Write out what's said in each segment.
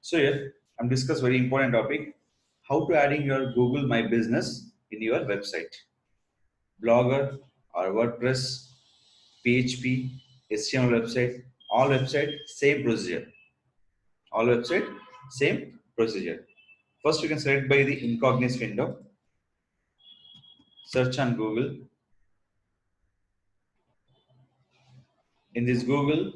So here I'm discuss very important topic: how to adding your Google My Business in your website, Blogger or WordPress, PHP, HTML website, all website same procedure. All website same procedure. First, you can select by the incognito window, search on Google. In this Google,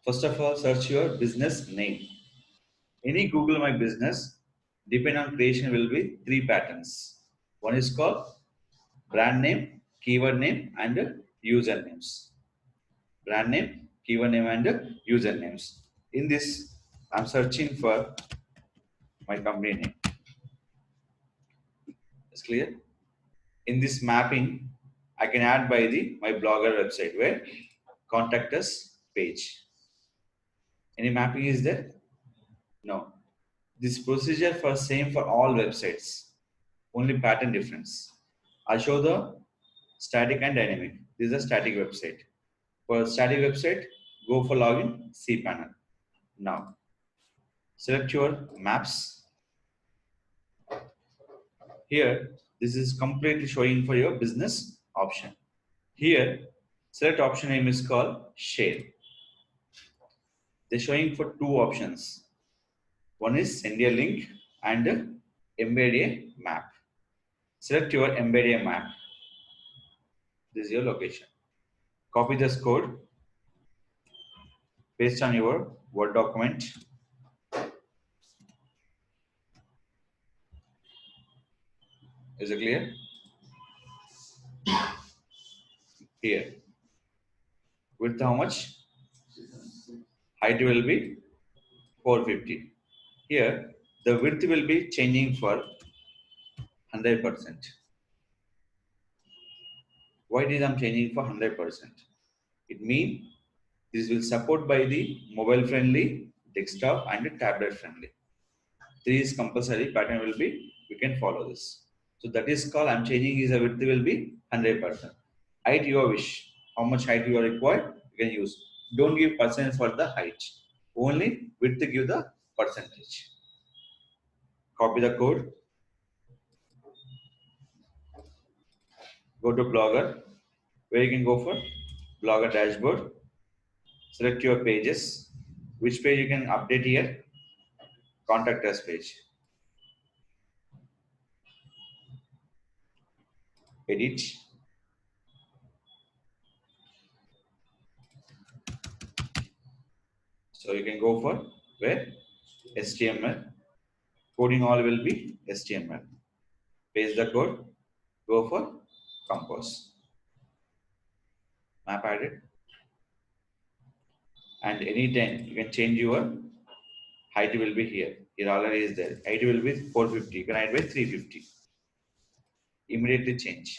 first of all, search your business name. Any Google My Business, depend on creation will be three patterns. One is called brand name, keyword name, and usernames. Brand name, keyword name, and usernames. In this, I'm searching for my company name. It's clear. In this mapping, I can add by the my blogger website where contact us page. Any mapping is there? No. This procedure for same for all websites. Only pattern difference. I show the static and dynamic. This is a static website. For static website, go for login cPanel. Now, select your maps. Here, this is completely showing for your business option. Here, select option name is called share. They're showing for two options. One is send a link and embed a map. Select your embed a map. This is your location. Copy this code, paste on your Word document. Is it clear? Here. Width how much? Height will be 450. Here, the width will be changing for 100%. Why did I'm changing for 100%? It means this will support by the mobile friendly, desktop and tablet friendly. Three is compulsory, pattern will be, we can follow this. So that is called, I'm changing is a width will be 100%. Height your wish. How much height you are required, you can use. Don't give percent for the height. Only width give the percentage. Copy the code. Go to Blogger, where you can go for Blogger dashboard. Select your pages. Which page you can update here? Contact us page. Edit. So you can go for where? HTML. Coding all will be HTML. Paste the code. Go for compose. Map added. And anytime you can change your height will be here. Here already is there. Height will be 450. You can add by 350. Immediately change.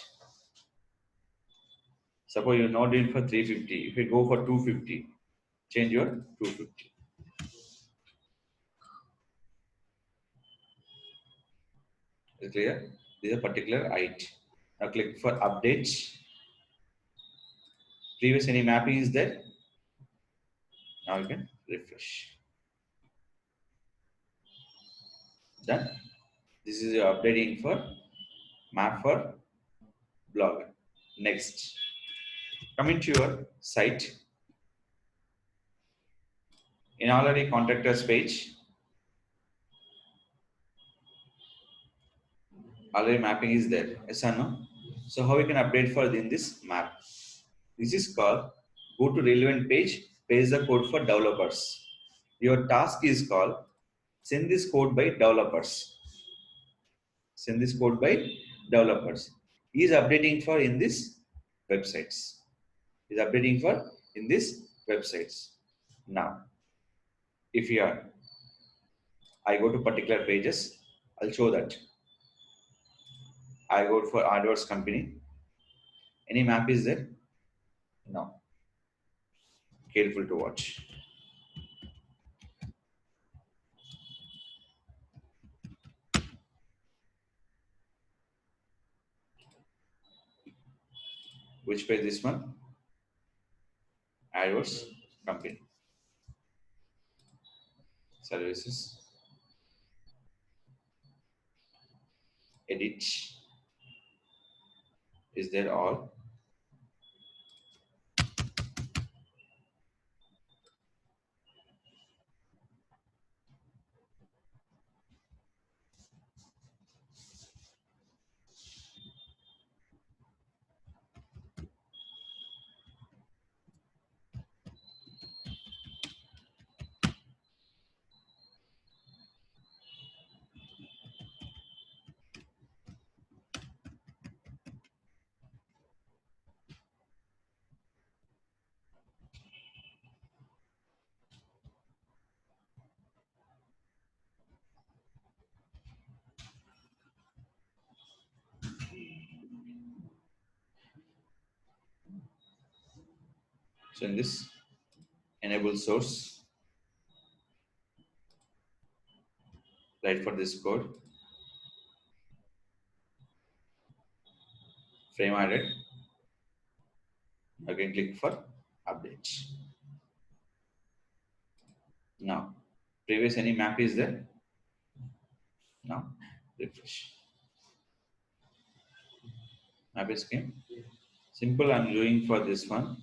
Suppose you're not doing for 350. If you go for 250, change your 250. Is it clear? This is a particular height. Now click for update. Previous any mapping is there. Now you can refresh. Done. This is your updating for map for blogger. Next, coming to your site. In already contact us page, already mapping is there. Yes or no? So how we can update for in this map? This is called go to relevant page, paste the code for developers. Your task is called send this code by developers. Send this code by developers. He is updating for in this websites. He is updating for in this websites. Now, if you are, I go to particular pages, I'll show that. I go for AdWords company. Any map is there? No. Careful to watch. Which page this one? AdWords company. Services. edit is there all. So in this enable source, write for this code, frame added, again click for update. Now, previous any map is there. Now, refresh. Map is came. Simple, I'm doing for this one.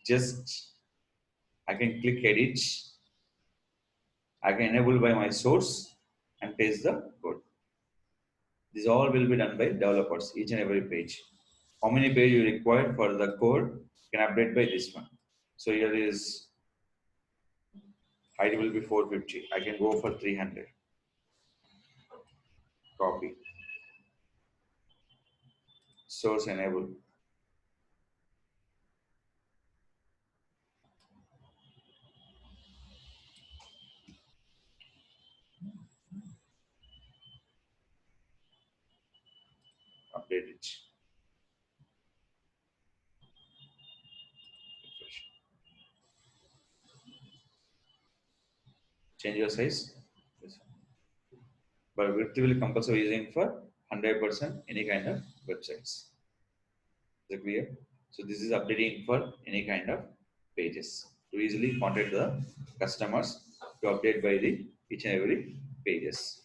Just I can click edit. I can enable by my source and paste the code. This all will be done by developers, each and every page. How many page you require for the code can update by this one. So here is height will be 450. I can go for 300. Copy. Source enable. Update it. Refresh. Change your size. Yes. But width will compulsory using for 100% any kind of websites. Is it clear? So this is updating for any kind of pages to easily contact the customers to update by the each and every pages.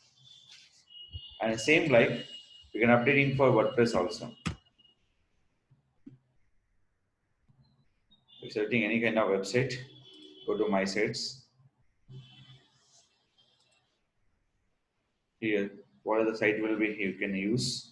And same like you can updating for WordPress also. If selecting any kind of website, go to my sites. Here, what are the site will be you can use.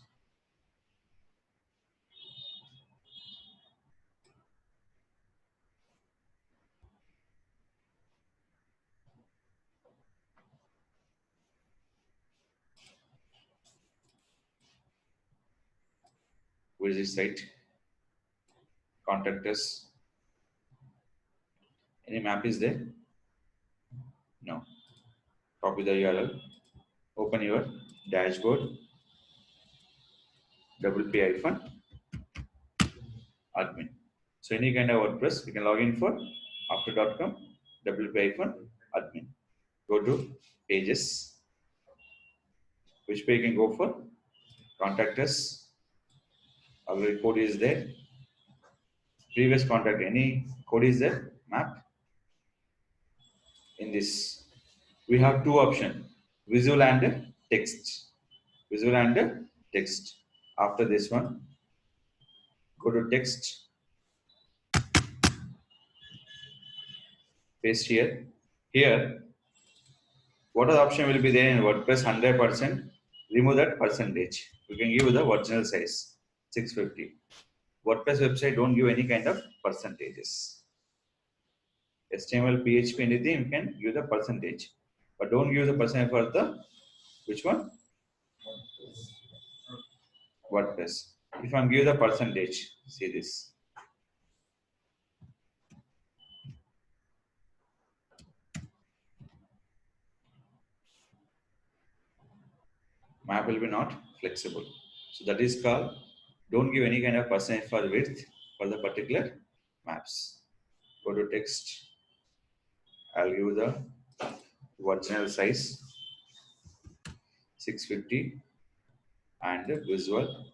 Where is this site? Contact us. Any map is there? No. Copy the URL. Open your dashboard. WP-admin. So any kind of WordPress, you can log in for after.com WP-admin. Go to pages. Which page you can go for? Contact us. Already code is there. Previous contact, any code is there? Map. In this, we have two options: visual and text. Visual and text. After this one, go to text. Paste here. Here, what are the option will be there in WordPress 100%? Remove that percentage. You can give the original size 650. WordPress website don't give any kind of percentages. HTML, PHP, anything you can give the percentage, but don't give the percentage for the which one? WordPress. If I'm give the percentage, see this. Map will be not flexible. So that is called don't give any kind of percentage for width for the particular maps. Go to text. I'll give the original size 650 and the visual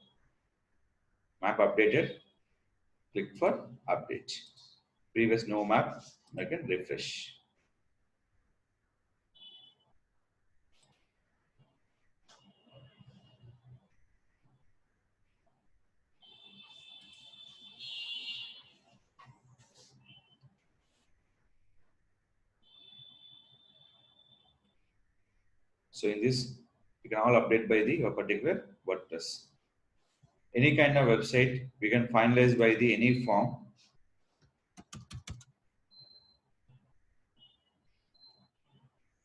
map updated. Click for update. Previous no map, I can refresh. So in this, you can all update by the your particular WordPress. Any kind of website we can finalize by the any form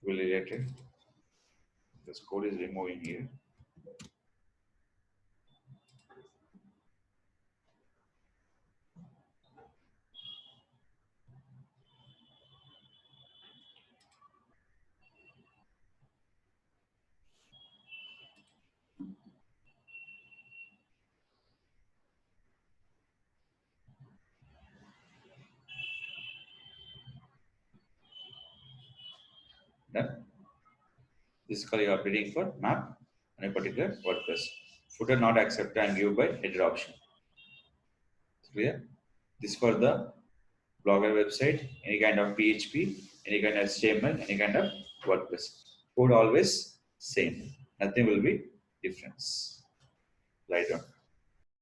will related. This code is removing here. Done. This is called you are updating for map and a particular WordPress. Footer not accepted and give by header option. Clear? This for the blogger website, any kind of PHP, any kind of HTML, any kind of WordPress. Code always same. Nothing will be difference. Right on.